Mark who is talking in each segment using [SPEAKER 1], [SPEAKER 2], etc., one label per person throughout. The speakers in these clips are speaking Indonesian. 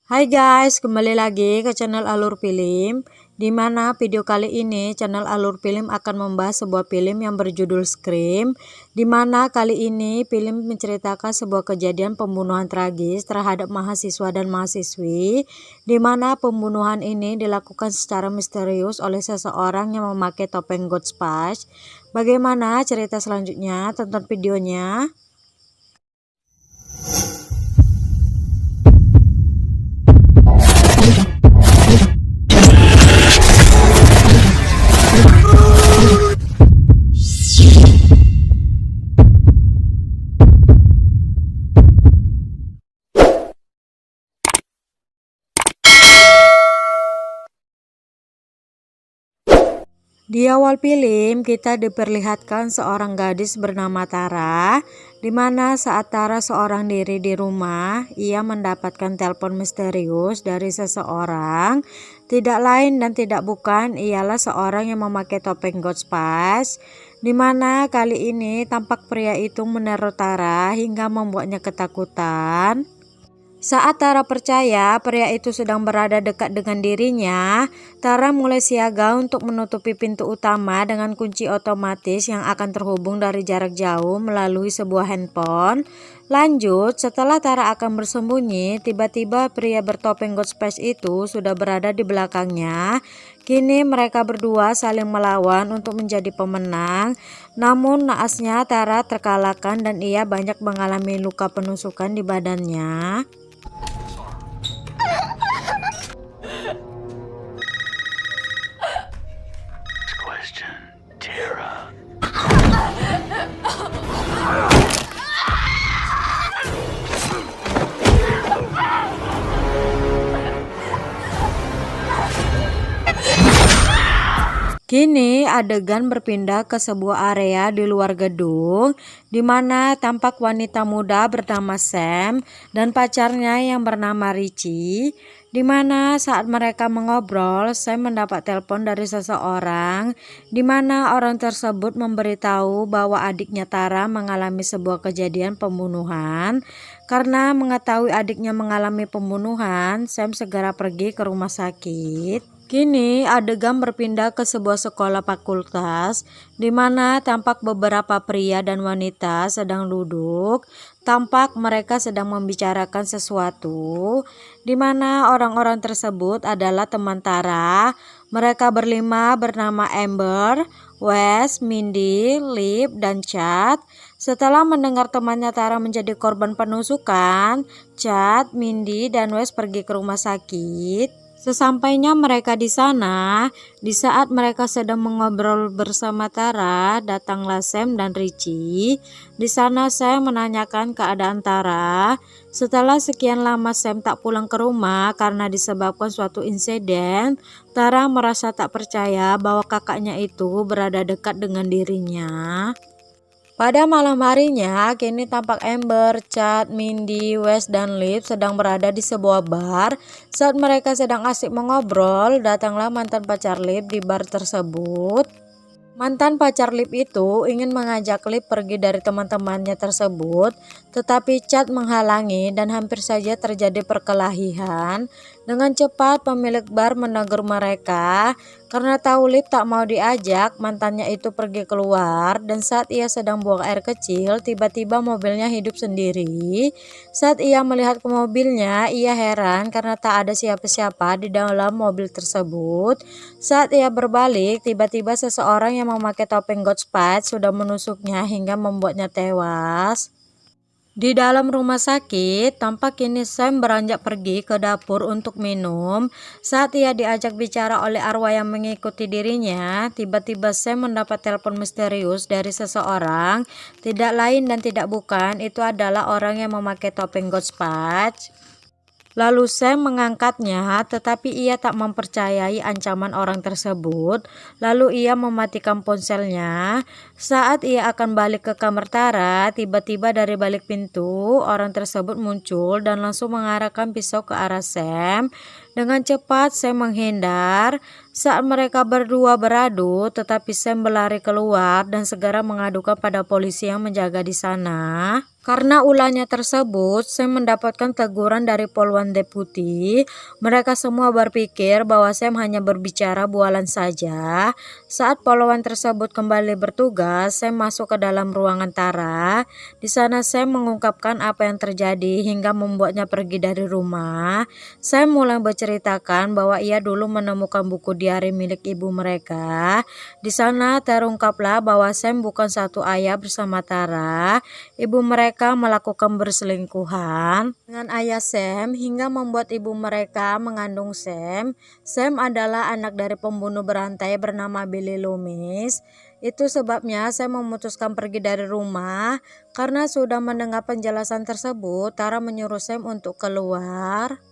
[SPEAKER 1] Hai guys, kembali lagi ke channel Alur Film. Di mana video kali ini channel Alur Film akan membahas sebuah film yang berjudul Scream. Di mana kali ini film menceritakan sebuah kejadian pembunuhan tragis terhadap mahasiswa dan mahasiswi. Di mana pembunuhan ini dilakukan secara misterius oleh seseorang yang memakai topeng Ghostface. Bagaimana cerita selanjutnya? Tonton videonya. Di awal film, kita diperlihatkan seorang gadis bernama Tara, di mana saat Tara seorang diri di rumah, ia mendapatkan telepon misterius dari seseorang. Tidak lain dan tidak bukan, ialah seorang yang memakai topeng Ghostface, di mana kali ini tampak pria itu meneror Tara hingga membuatnya ketakutan. Saat Tara percaya pria itu sedang berada dekat dengan dirinya, Tara mulai siaga untuk menutupi pintu utama dengan kunci otomatis yang akan terhubung dari jarak jauh melalui sebuah handphone. Lanjut, setelah Tara akan bersembunyi, tiba-tiba pria bertopeng Ghostface itu sudah berada di belakangnya. Kini mereka berdua saling melawan untuk menjadi pemenang. Namun naasnya Tara terkalahkan dan ia banyak mengalami luka penusukan di badannya. Kini adegan berpindah ke sebuah area di luar gedung, di mana tampak wanita muda bernama Sam dan pacarnya yang bernama Richie. Di mana saat mereka mengobrol, Sam mendapat telepon dari seseorang, di mana orang tersebut memberitahu bahwa adiknya Tara mengalami sebuah kejadian pembunuhan. Karena mengetahui adiknya mengalami pembunuhan, Sam segera pergi ke rumah sakit. Kini adegan berpindah ke sebuah sekolah fakultas, di mana tampak beberapa pria dan wanita sedang duduk. Tampak mereka sedang membicarakan sesuatu, di mana orang-orang tersebut adalah teman Tara. Mereka berlima bernama Amber, Wes, Mindy, Lip, dan Chad. Setelah mendengar temannya Tara menjadi korban penusukan, Chad, Mindy, dan Wes pergi ke rumah sakit. Sesampainya mereka di sana, di saat mereka sedang mengobrol bersama Tara, datanglah Sam dan Richie. Di sana Sam menanyakan keadaan Tara. Setelah sekian lama Sam tak pulang ke rumah karena disebabkan suatu insiden, Tara merasa tak percaya bahwa kakaknya itu berada dekat dengan dirinya. Pada malam harinya, kini tampak Amber, Chad, Mindy, Wes, dan Lip sedang berada di sebuah bar. Saat mereka sedang asik mengobrol, datanglah mantan pacar Lip di bar tersebut. Mantan pacar Lip itu ingin mengajak Lip pergi dari teman-temannya tersebut, tetapi Chad menghalangi dan hampir saja terjadi perkelahian. Dengan cepat pemilik bar menegur mereka. Karena tahu Lip tak mau diajak, mantannya itu pergi keluar dan saat ia sedang buang air kecil, tiba-tiba mobilnya hidup sendiri. Saat ia melihat ke mobilnya, ia heran karena tak ada siapa-siapa di dalam mobil tersebut. Saat ia berbalik, tiba-tiba seseorang yang memakai topeng Ghostface sudah menusuknya hingga membuatnya tewas. Di dalam rumah sakit, tampak kini Sam beranjak pergi ke dapur untuk minum. Saat ia diajak bicara oleh arwah yang mengikuti dirinya, tiba-tiba Sam mendapat telepon misterius dari seseorang. Tidak lain dan tidak bukan, itu adalah orang yang memakai topeng Ghostface. Lalu Sam mengangkatnya, tetapi ia tak mempercayai ancaman orang tersebut. Lalu ia mematikan ponselnya. Saat ia akan balik ke kamar Tara, tiba-tiba dari balik pintu, orang tersebut muncul dan langsung mengarahkan pisau ke arah Sam. Dengan cepat Sam menghindar. Saat mereka berdua beradu, tetapi Sam berlari keluar dan segera mengadukan pada polisi yang menjaga di sana. Karena ulahnya tersebut, Sam mendapatkan teguran dari poluan deputi. Mereka semua berpikir bahwa Sam hanya berbicara bualan saja. Saat poluan tersebut kembali bertugas, Sam masuk ke dalam ruangan Tara. Di sana Sam mengungkapkan apa yang terjadi hingga membuatnya pergi dari rumah. Sam mulai berceritakan bahwa ia dulu menemukan buku diari milik ibu mereka. Di sana terungkaplah bahwa Sam bukan satu ayah bersama Tara. Ibu mereka melakukan berselingkuhan dengan ayah Sam hingga membuat ibu mereka mengandung Sam. Sam adalah anak dari pembunuh berantai bernama Billy Loomis. Itu sebabnya Sam memutuskan pergi dari rumah. Karena sudah mendengar penjelasan tersebut, Tara menyuruh Sam untuk keluar.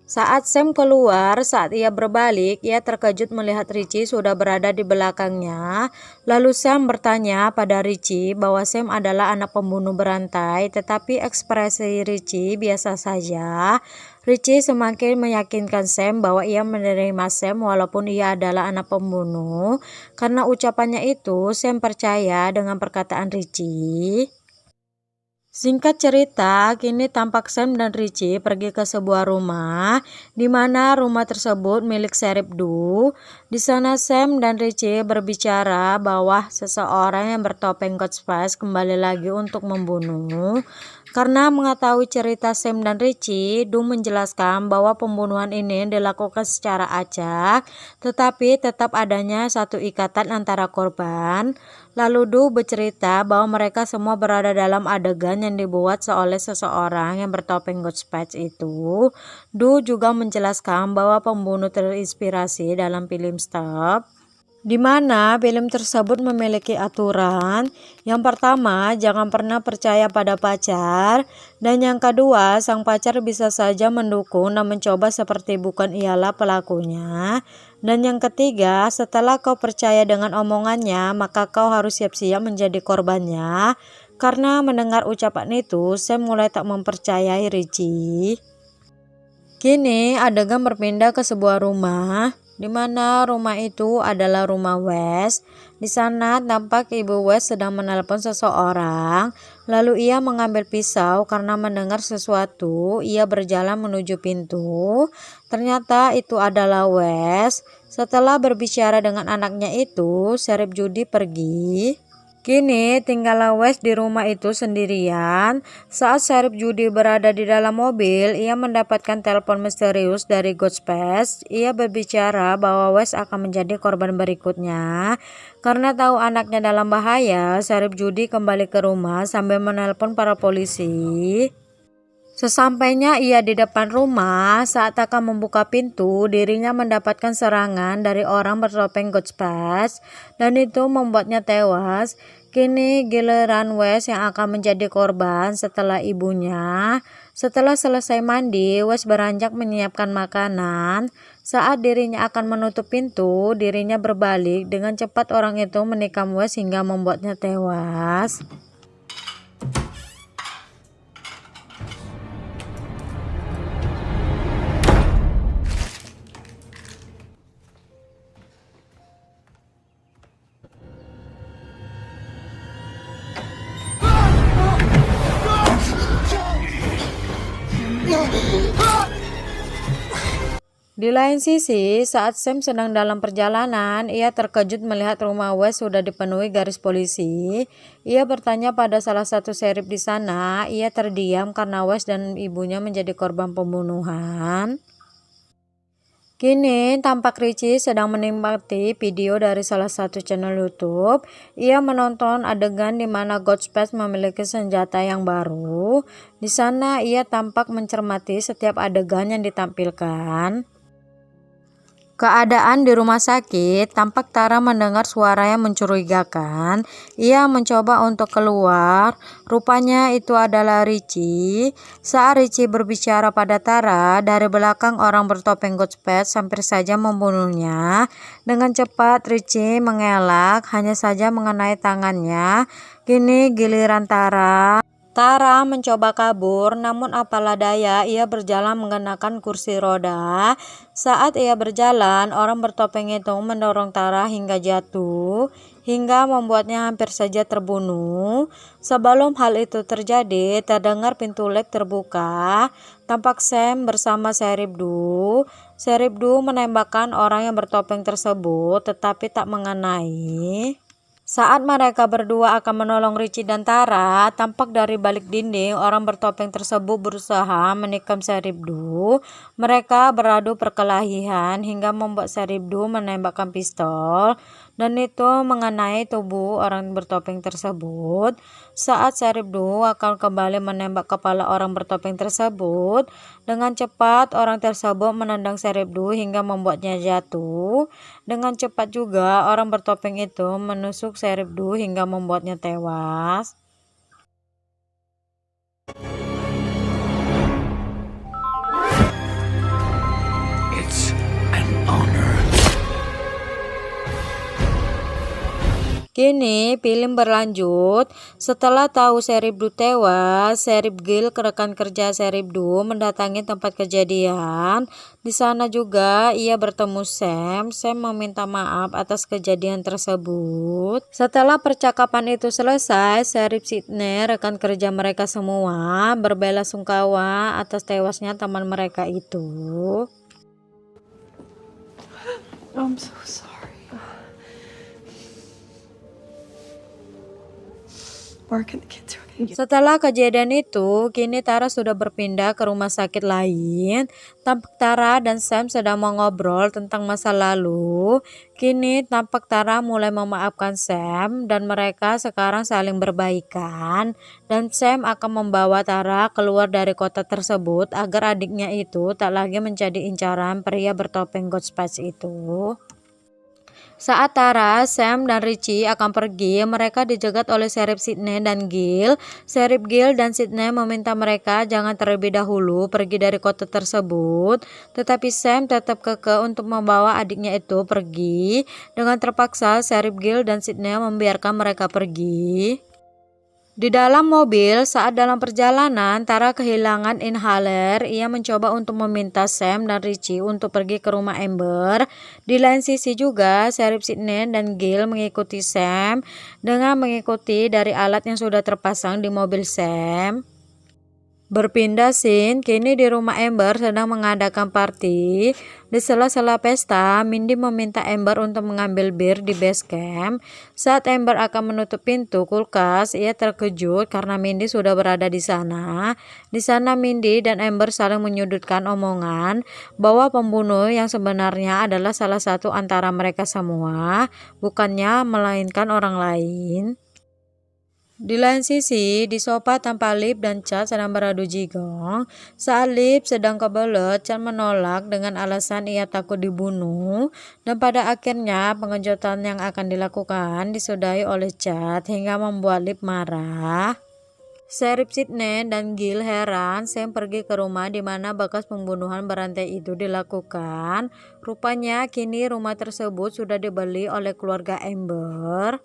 [SPEAKER 1] Saat Sam keluar, saat ia berbalik, ia terkejut melihat Richie sudah berada di belakangnya. Lalu Sam bertanya pada Richie bahwa Sam adalah anak pembunuh berantai, tetapi ekspresi Richie biasa saja. Richie semakin meyakinkan Sam bahwa ia menerima Sam walaupun ia adalah anak pembunuh. Karena ucapannya itu, Sam percaya dengan perkataan Richie. Singkat cerita, kini tampak Sam dan Richie pergi ke sebuah rumah, di mana rumah tersebut milik Sheriff Du. Di sana Sam dan Richie berbicara bahwa seseorang yang bertopeng Ghostface kembali lagi untuk membunuh. Karena mengetahui cerita Sam dan Richie, Du menjelaskan bahwa pembunuhan ini dilakukan secara acak, tetapi tetap adanya satu ikatan antara korban. Lalu Du bercerita bahwa mereka semua berada dalam adegan yang dibuat oleh seseorang yang bertopeng Ghostface itu. Du juga menjelaskan bahwa pembunuh terinspirasi dalam film Stop, di mana film tersebut memiliki aturan. Yang pertama, jangan pernah percaya pada pacar. Dan yang kedua, sang pacar bisa saja mendukung dan mencoba seperti bukan ialah pelakunya. Dan yang ketiga, setelah kau percaya dengan omongannya, maka kau harus siap-siap menjadi korbannya. Karena mendengar ucapan itu, Sam mulai tak mempercayai Richie. Kini adegan berpindah ke sebuah rumah, di mana rumah itu adalah rumah Wes. Di sana tampak ibu Wes sedang menelpon seseorang. Lalu ia mengambil pisau karena mendengar sesuatu. Ia berjalan menuju pintu. Ternyata itu adalah Wes. Setelah berbicara dengan anaknya itu, Sheriff Judy pergi. Kini tinggallah Wes di rumah itu sendirian. Saat Sheriff Judy berada di dalam mobil, ia mendapatkan telepon misterius dari Ghostface. Ia berbicara bahwa Wes akan menjadi korban berikutnya. Karena tahu anaknya dalam bahaya, Sheriff Judy kembali ke rumah sambil menelpon para polisi. Sesampainya ia di depan rumah, saat akan membuka pintu, dirinya mendapatkan serangan dari orang bertopeng Ghostface dan itu membuatnya tewas. Kini giliran Wes yang akan menjadi korban setelah ibunya. Setelah selesai mandi, Wes beranjak menyiapkan makanan. Saat dirinya akan menutup pintu, dirinya berbalik. Dengan cepat orang itu menikam Wes hingga membuatnya tewas. Di lain sisi, saat Sam sedang dalam perjalanan, ia terkejut melihat rumah Wes sudah dipenuhi garis polisi. Ia bertanya pada salah satu sheriff di sana. Ia terdiam karena Wes dan ibunya menjadi korban pembunuhan. Kini tampak Richie sedang menikmati video dari salah satu channel YouTube. Ia menonton adegan di mana Ghostface memiliki senjata yang baru. Di sana ia tampak mencermati setiap adegan yang ditampilkan. Keadaan di rumah sakit, tampak Tara mendengar suara yang mencurigakan. Ia mencoba untuk keluar. Rupanya itu adalah Richie. Saat Richie berbicara pada Tara, dari belakang orang bertopeng Ghostface hampir saja membunuhnya. Dengan cepat Richie mengelak, hanya saja mengenai tangannya. Kini giliran Tara. Tara mencoba kabur, namun apalah daya, ia berjalan menggunakan kursi roda. Saat ia berjalan, orang bertopeng itu mendorong Tara hingga jatuh, hingga membuatnya hampir saja terbunuh. Sebelum hal itu terjadi, terdengar pintu lift terbuka. Tampak Sam bersama Seribdu. Seribdu menembakkan orang yang bertopeng tersebut, tetapi tak mengenai. Saat mereka berdua akan menolong Richie dan Tara, tampak dari balik dinding orang bertopeng tersebut berusaha menikam Seribdu. Mereka beradu perkelahian hingga membuat Seribdu menembakkan pistol, dan itu mengenai tubuh orang bertopeng tersebut. Saat Seribdu akan kembali menembak kepala orang bertopeng tersebut, dengan cepat orang tersebut menendang Seribdu hingga membuatnya jatuh. Dengan cepat juga orang bertopeng itu menusuk Seribdu hingga membuatnya tewas.
[SPEAKER 2] It's an honor.
[SPEAKER 1] Kini film berlanjut. Setelah tahu Seribdu tewas, Serib Gil, rekan kerja Seribdu, mendatangi tempat kejadian. Di sana juga ia bertemu Sam. Sam meminta maaf atas kejadian tersebut. Setelah percakapan itu selesai, Serib Sydney, rekan kerja mereka semua, berbelasungkawa atas tewasnya teman mereka itu.
[SPEAKER 3] I'm so sorry. Mark and the kids are gonna get...
[SPEAKER 1] Setelah kejadian itu, kini Tara sudah berpindah ke rumah sakit lain. Tampak Tara dan Sam sedang mengobrol tentang masa lalu. Kini tampak Tara mulai memaafkan Sam dan mereka sekarang saling berbaikan. Dan Sam akan membawa Tara keluar dari kota tersebut agar adiknya itu tak lagi menjadi incaran pria bertopeng Ghostface itu. Saat Tara, Sam, dan Richie akan pergi, mereka dijegat oleh Sheriff Sydney dan Gil. Sheriff Gil dan Sydney meminta mereka jangan terlebih dahulu pergi dari kota tersebut. Tetapi Sam tetap kekeh untuk membawa adiknya itu pergi. Dengan terpaksa, Sheriff Gil dan Sydney membiarkan mereka pergi. Di dalam mobil, saat dalam perjalanan, Tara kehilangan inhaler. Ia mencoba untuk meminta Sam dan Richie untuk pergi ke rumah Amber. Di lain sisi juga, Sheriff Sydney dan Gil mengikuti Sam dengan mengikuti dari alat yang sudah terpasang di mobil Sam. Berpindah scene, kini di rumah Amber sedang mengadakan party. Di sela-sela pesta, Mindy meminta Amber untuk mengambil bir di base camp. Saat Amber akan menutup pintu kulkas, ia terkejut karena Mindy sudah berada di sana. Di sana Mindy dan Amber saling menyudutkan omongan bahwa pembunuh yang sebenarnya adalah salah satu antara mereka semua, bukannya melainkan orang lain. Di lain sisi, di sofa tanpa Lip dan Chad sedang beradu jigong. Saat Lip sedang kebelet, Chad menolak dengan alasan ia takut dibunuh. Dan pada akhirnya, pengejutan yang akan dilakukan disudahi oleh Chad hingga membuat Lip marah. Sheriff Sydney dan Gil heran Sam pergi ke rumah di mana bekas pembunuhan berantai itu dilakukan. Rupanya kini rumah tersebut sudah dibeli oleh keluarga Amber.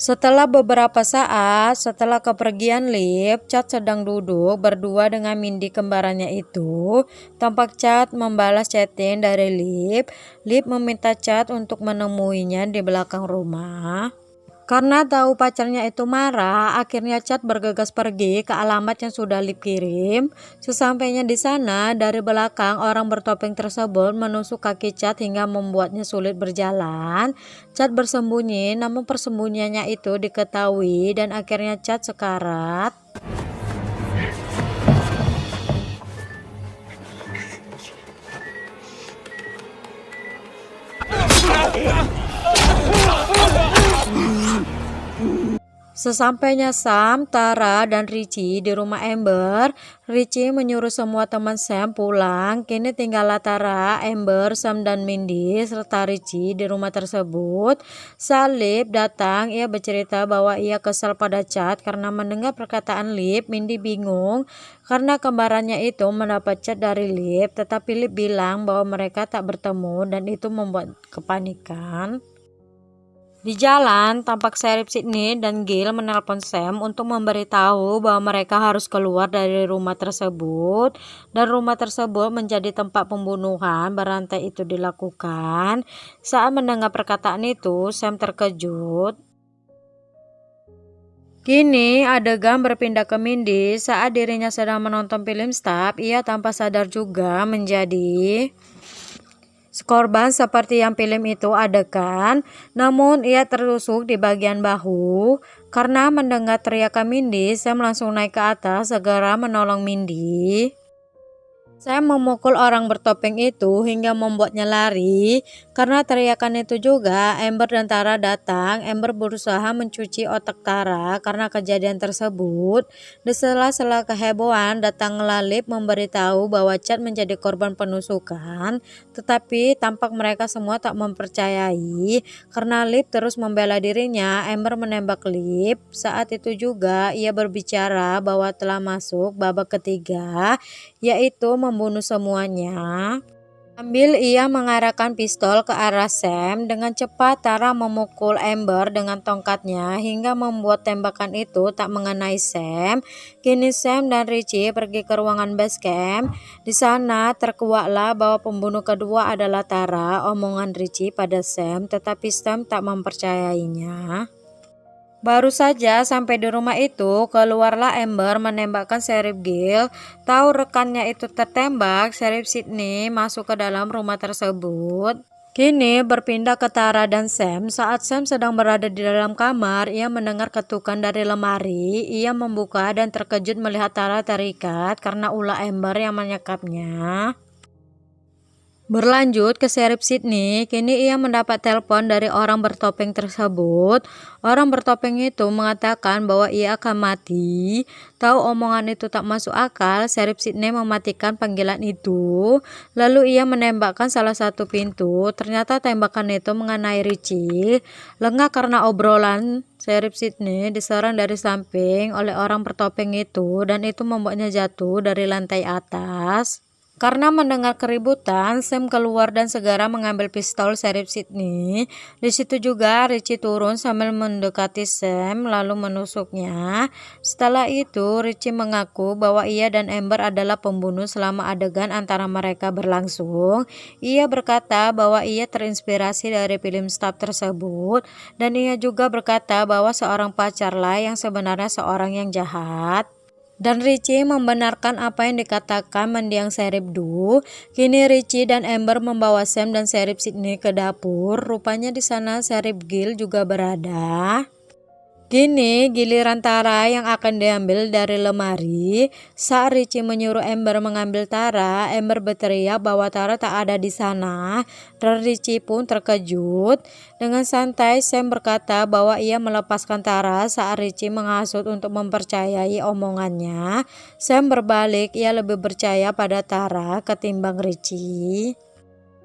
[SPEAKER 1] Setelah beberapa saat setelah kepergian Lip, Chad sedang duduk berdua dengan Mindy kembarannya itu. Tampak Chad membalas chatting dari Lip. Lip meminta Chad untuk menemuinya di belakang rumah. Karena tahu pacarnya itu marah, akhirnya Chad bergegas pergi ke alamat yang sudah Lip kirim. Sesampainya di sana, dari belakang orang bertopeng tersebut menusuk kaki Chad hingga membuatnya sulit berjalan. Chad bersembunyi, namun persembunyiannya itu diketahui dan akhirnya Chad sekarat. Sesampainya Sam, Tara, dan Richie di rumah Amber, Richie menyuruh semua teman Sam pulang. Kini tinggallah Tara, Amber, Sam, dan Mindy serta Richie di rumah tersebut. Saat Lip datang, ia bercerita bahwa ia kesal pada Chad karena mendengar perkataan Lip. Mindy bingung karena kembarannya itu mendapat chat dari Lip, tetapi Lip bilang bahwa mereka tak bertemu dan itu membuat kepanikan. Di jalan, tampak Sheriff Sydney dan Gil menelpon Sam untuk memberitahu bahwa mereka harus keluar dari rumah tersebut, dan rumah tersebut menjadi tempat pembunuhan berantai itu dilakukan. Saat mendengar perkataan itu, Sam terkejut. Kini adegan berpindah ke Mindy saat dirinya sedang menonton film Stop. Ia tanpa sadar juga menjadi korban seperti yang film itu adegan, namun ia tertusuk di bagian bahu. Karena mendengar teriakan Mindy, Sam langsung naik ke atas segera menolong Mindy. Sam memukul orang bertopeng itu hingga membuatnya lari. Karena teriakan itu juga, Amber dan Tara datang. Amber berusaha mencuci otak Tara karena kejadian tersebut. Di sela-sela kehebohan, datanglah Liv memberitahu bahwa Chad menjadi korban penusukan. Tetapi tampak mereka semua tak mempercayai. Karena Liv terus membela dirinya, Amber menembak Liv. Saat itu juga ia berbicara bahwa telah masuk babak ketiga, yaitu membunuh semuanya. Sambil ia mengarahkan pistol ke arah Sam, dengan cepat Tara memukul Amber dengan tongkatnya hingga membuat tembakan itu tak mengenai Sam. Kini Sam dan Richie pergi ke ruangan base camp. Di sana terkuaklah bahwa pembunuh kedua adalah Tara. Omongan Richie pada Sam, tetapi Sam tak mempercayainya. Baru saja sampai di rumah itu, keluarlah Amber menembakkan Sheriff Gil. Tahu rekannya itu tertembak, Sheriff Sydney masuk ke dalam rumah tersebut. Kini berpindah ke Tara dan Sam. Saat Sam sedang berada di dalam kamar, ia mendengar ketukan dari lemari. Ia membuka dan terkejut melihat Tara terikat karena ulah Amber yang menyekapnya. Berlanjut ke Sheriff Sydney, kini ia mendapat telepon dari orang bertopeng tersebut. Orang bertopeng itu mengatakan bahwa ia akan mati. Tahu omongan itu tak masuk akal, Sheriff Sydney mematikan panggilan itu. Lalu ia menembakkan salah satu pintu. Ternyata tembakan itu mengenai Richie. Lengah karena obrolan, Sheriff Sydney diserang dari samping oleh orang bertopeng itu, dan itu membuatnya jatuh dari lantai atas. Karena mendengar keributan, Sam keluar dan segera mengambil pistol Sheriff Sydney. Di situ juga Richie turun sambil mendekati Sam lalu menusuknya. Setelah itu, Richie mengaku bahwa ia dan Amber adalah pembunuh selama adegan antara mereka berlangsung. Ia berkata bahwa ia terinspirasi dari film Stop tersebut, dan ia juga berkata bahwa seorang pacarlah yang sebenarnya seorang yang jahat. Dan Richie membenarkan apa yang dikatakan mendiang Sheriff Du. Kini Richie dan Amber membawa Sam dan Sheriff Sydney ke dapur. Rupanya di sana Sheriff Gil juga berada. Kini giliran Tara yang akan diambil dari lemari. Saat Richie menyuruh Amber mengambil Tara, Amber berteriak bahwa Tara tak ada di sana. Dan Richie pun terkejut. Dengan santai Sam berkata bahwa ia melepaskan Tara saat Richie menghasut untuk mempercayai omongannya. Sam berbalik, ia lebih percaya pada Tara ketimbang Richie.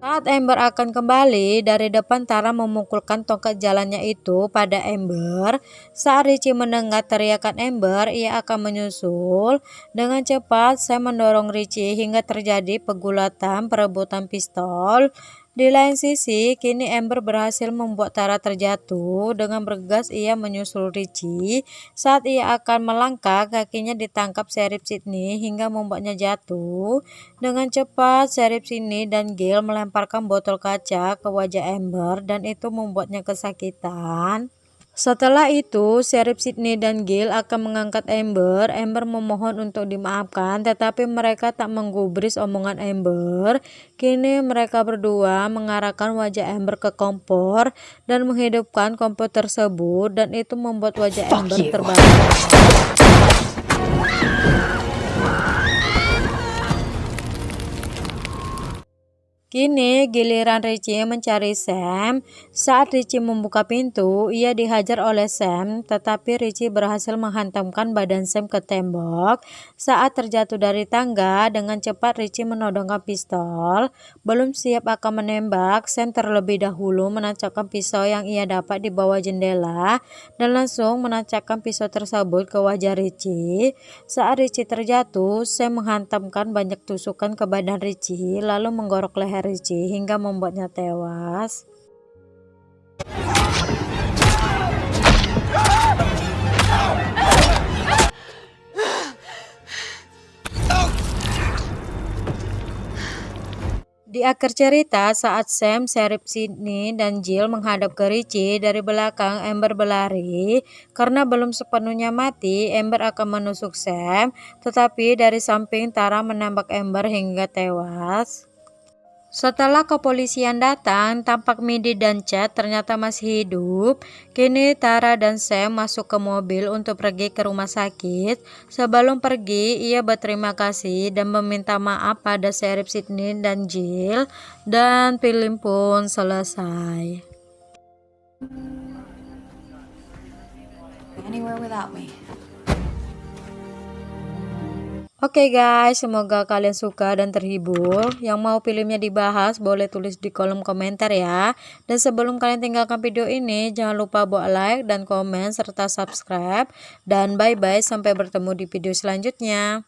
[SPEAKER 1] Saat Amber akan kembali, dari depan Tara memukulkan tongkat jalannya itu pada Amber. Saat Richie mendengar teriakan Amber, ia akan menyusul. Dengan cepat, Sam mendorong Richie hingga terjadi pegulatan perebutan pistol. Di lain sisi, kini Amber berhasil membuat Tara terjatuh. Dengan bergegas ia menyusul Richie. Saat ia akan melangkah, kakinya ditangkap Sheriff Sydney hingga membuatnya jatuh. Dengan cepat, Sheriff Sydney dan Gil melemparkan botol kaca ke wajah Amber dan itu membuatnya kesakitan. Setelah itu, Sheriff Sydney dan Gil akan mengangkat Amber. Amber memohon untuk dimaafkan, tetapi mereka tak menggubris omongan Amber. Kini mereka berdua mengarahkan wajah Amber ke kompor dan menghidupkan kompor tersebut, dan itu membuat wajah Amber terbakar. Kini giliran Richie mencari Sam. Saat Richie membuka pintu, ia dihajar oleh Sam, tetapi Richie berhasil menghantamkan badan Sam ke tembok. Saat terjatuh dari tangga, dengan cepat Richie menodongkan pistol. Belum siap akan menembak, Sam terlebih dahulu menancapkan pisau yang ia dapat di bawah jendela dan langsung menancapkan pisau tersebut ke wajah Richie. Saat Richie terjatuh, Sam menghantamkan banyak tusukan ke badan Richie lalu menggorok leher Richie hingga membuatnya tewas. Di akhir cerita, saat Sam, Sheriff Sydney, dan Jill menghadap ke Richie dari belakang, Amber berlari. Karena belum sepenuhnya mati, Amber akan menusuk Sam, tetapi dari samping Tara menembak Amber hingga tewas. Setelah kepolisian datang, tampak Mindy dan Chad ternyata masih hidup. Kini Tara dan Sam masuk ke mobil untuk pergi ke rumah sakit. Sebelum pergi, ia berterima kasih dan meminta maaf pada Sheriff Sydney dan Jill. Dan film pun selesai.
[SPEAKER 3] Anywhere without me.
[SPEAKER 1] Oke guys, semoga kalian suka dan terhibur. Yang mau filmnya dibahas boleh tulis di kolom komentar ya. Dan sebelum kalian tinggalkan video ini, jangan lupa buat like dan komen serta subscribe. Dan bye-bye, sampai bertemu di video selanjutnya.